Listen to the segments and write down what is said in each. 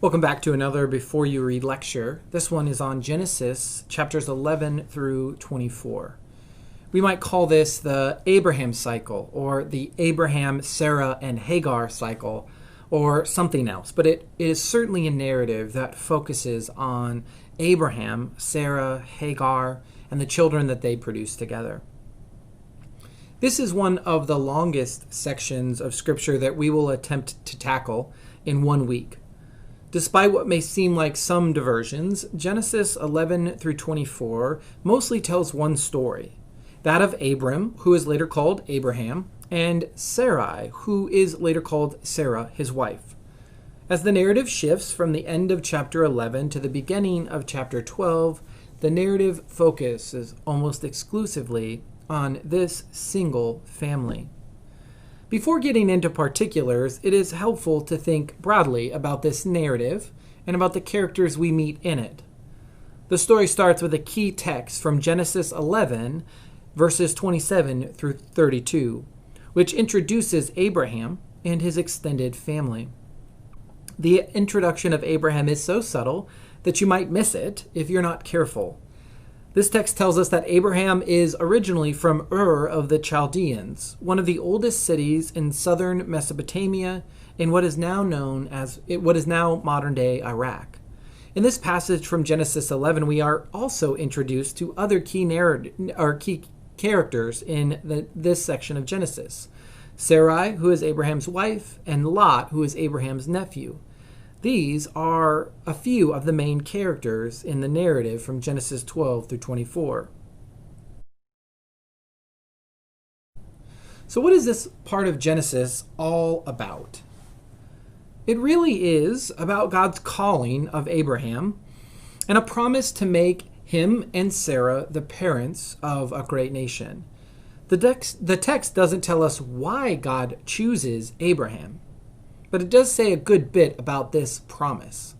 Welcome back to another Before You Read lecture. This one is on Genesis chapters 11 through 24. We might call this the Abraham cycle, or the Abraham, Sarah, and Hagar cycle, or something else. But it is certainly a narrative that focuses on Abraham, Sarah, Hagar, and the children that they produce together. This is one of the longest sections of Scripture that we will attempt to tackle in 1 week. Despite what may seem like some diversions, Genesis 11 through 24 mostly tells one story, that of Abram, who is later called Abraham, and Sarai, who is later called Sarah, his wife. As the narrative shifts from the end of chapter 11 to the beginning of chapter 12, the narrative focuses almost exclusively on this single family. Before getting into particulars, it is helpful to think broadly about this narrative and about the characters we meet in it. The story starts with a key text from Genesis 11, verses 27 through 32, which introduces Abraham and his extended family. The introduction of Abraham is so subtle that you might miss it if you're not careful. This text tells us that Abraham is originally from Ur of the Chaldeans, one of the oldest cities in southern Mesopotamia in what is now modern-day Iraq. In this passage from Genesis 11, we are also introduced to other key characters in this section of Genesis. Sarai, who is Abraham's wife, and Lot, who is Abraham's nephew. These are a few of the main characters in the narrative from Genesis 12 through 24. So what is this part of Genesis all about? It really is about God's calling of Abraham and a promise to make him and Sarah the parents of a great nation. The text doesn't tell us why God chooses Abraham, but it does say a good bit about this promise.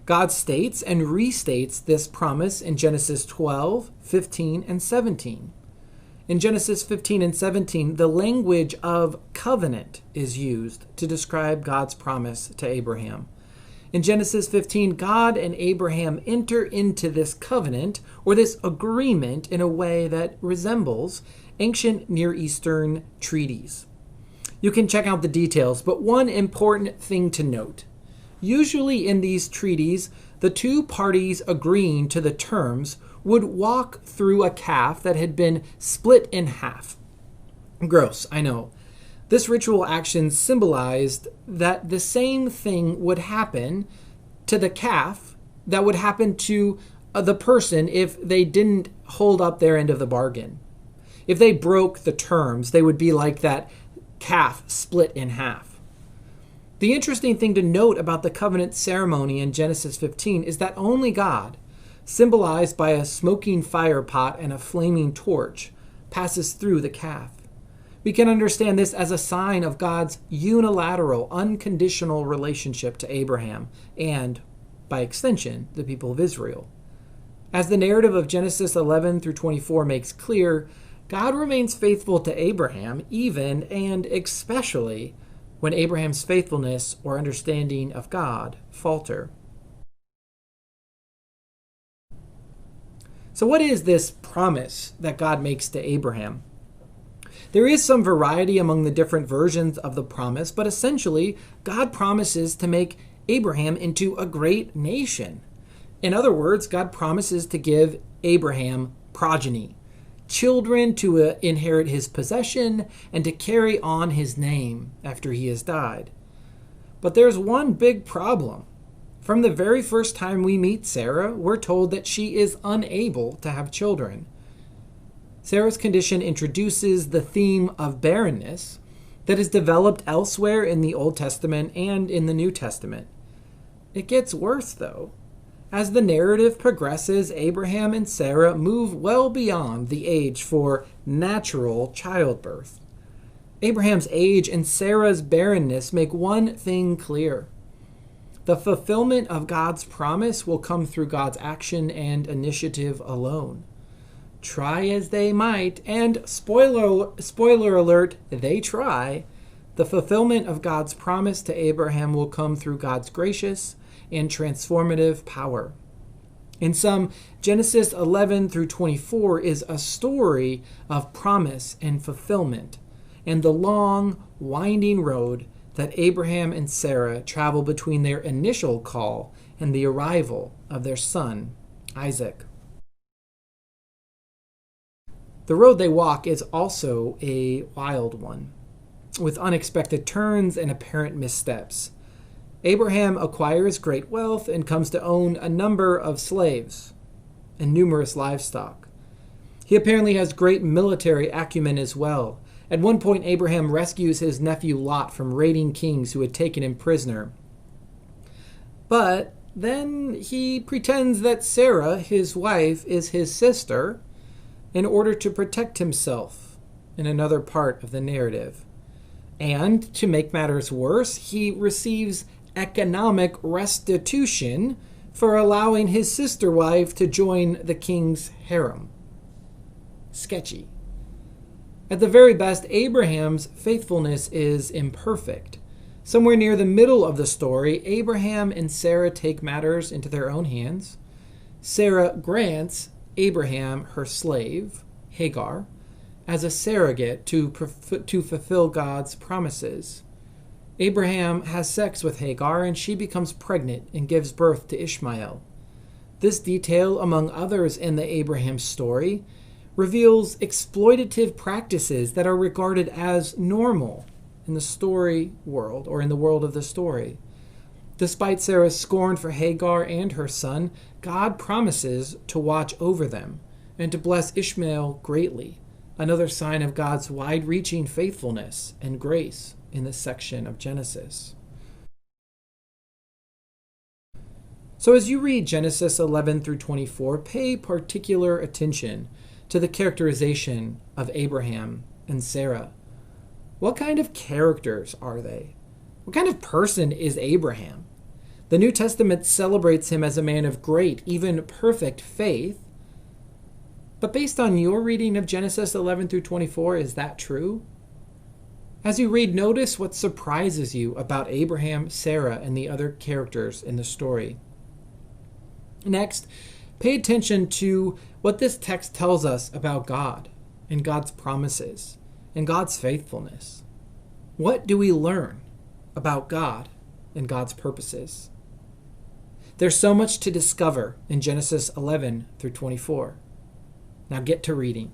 God states and restates this promise in Genesis 12, 15, and 17. In Genesis 15 and 17, the language of covenant is used to describe God's promise to Abraham. In Genesis 15, God and Abraham enter into this covenant, or this agreement, in a way that resembles ancient Near Eastern treaties. You can check out the details, but one important thing to note. Usually in these treaties, the two parties agreeing to the terms would walk through a calf that had been split in half. Gross, I know. This ritual action symbolized that the same thing would happen to the calf that would happen to the person if they didn't hold up their end of the bargain. If they broke the terms, they would be like that calf split in half. The interesting thing to note about the covenant ceremony in Genesis 15 is that only God, symbolized by a smoking fire pot and a flaming torch, passes through the calf. We can understand this as a sign of God's unilateral, unconditional relationship to Abraham and, by extension, the people of Israel. As the narrative of Genesis 11 through 24 makes clear, God remains faithful to Abraham even and especially when Abraham's faithfulness or understanding of God falter. So what is this promise that God makes to Abraham? There is some variety among the different versions of the promise, but essentially, God promises to make Abraham into a great nation. In other words, God promises to give Abraham progeny, children to inherit his possession and to carry on his name after he has died. But there's one big problem. From the very first time we meet Sarah, we're told that she is unable to have children. Sarah's condition introduces the theme of barrenness that is developed elsewhere in the Old Testament and in the New Testament. It gets worse, though. As the narrative progresses, Abraham and Sarah move well beyond the age for natural childbirth. Abraham's age and Sarah's barrenness make one thing clear. The fulfillment of God's promise will come through God's action and initiative alone. Try as they might, and spoiler alert, they try, the fulfillment of God's promise to Abraham will come through God's gracious and transformative power. In sum, Genesis 11 through 24 is a story of promise and fulfillment, and the long, winding road that Abraham and Sarah travel between their initial call and the arrival of their son, Isaac. The road they walk is also a wild one, with unexpected turns and apparent missteps. Abraham acquires great wealth and comes to own a number of slaves and numerous livestock. He apparently has great military acumen as well. At one point, Abraham rescues his nephew Lot from raiding kings who had taken him prisoner. But then he pretends that Sarah, his wife, is his sister in order to protect himself in another part of the narrative. And to make matters worse, he receives economic restitution for allowing his sister wife to join the king's harem. Sketchy. At the very best, Abraham's faithfulness is imperfect. Somewhere near the middle of the story, Abraham and Sarah take matters into their own hands. Sarah grants Abraham her slave, Hagar, as a surrogate to fulfill God's promises. Abraham has sex with Hagar, and she becomes pregnant and gives birth to Ishmael. This detail, among others in the Abraham story, reveals exploitative practices that are regarded as normal in the story world, or in the world of the story. Despite Sarah's scorn for Hagar and her son, God promises to watch over them and to bless Ishmael greatly, another sign of God's wide-reaching faithfulness and grace in this section of Genesis. So as you read Genesis 11 through 24, pay particular attention to the characterization of Abraham and Sarah. What kind of characters are they? What kind of person is Abraham? The New Testament celebrates him as a man of great, even perfect faith. But based on your reading of Genesis 11 through 24, is that true? As you read, notice what surprises you about Abraham, Sarah, and the other characters in the story. Next, pay attention to what this text tells us about God and God's promises and God's faithfulness. What do we learn about God and God's purposes? There's so much to discover in Genesis 11 through 24. Now get to reading.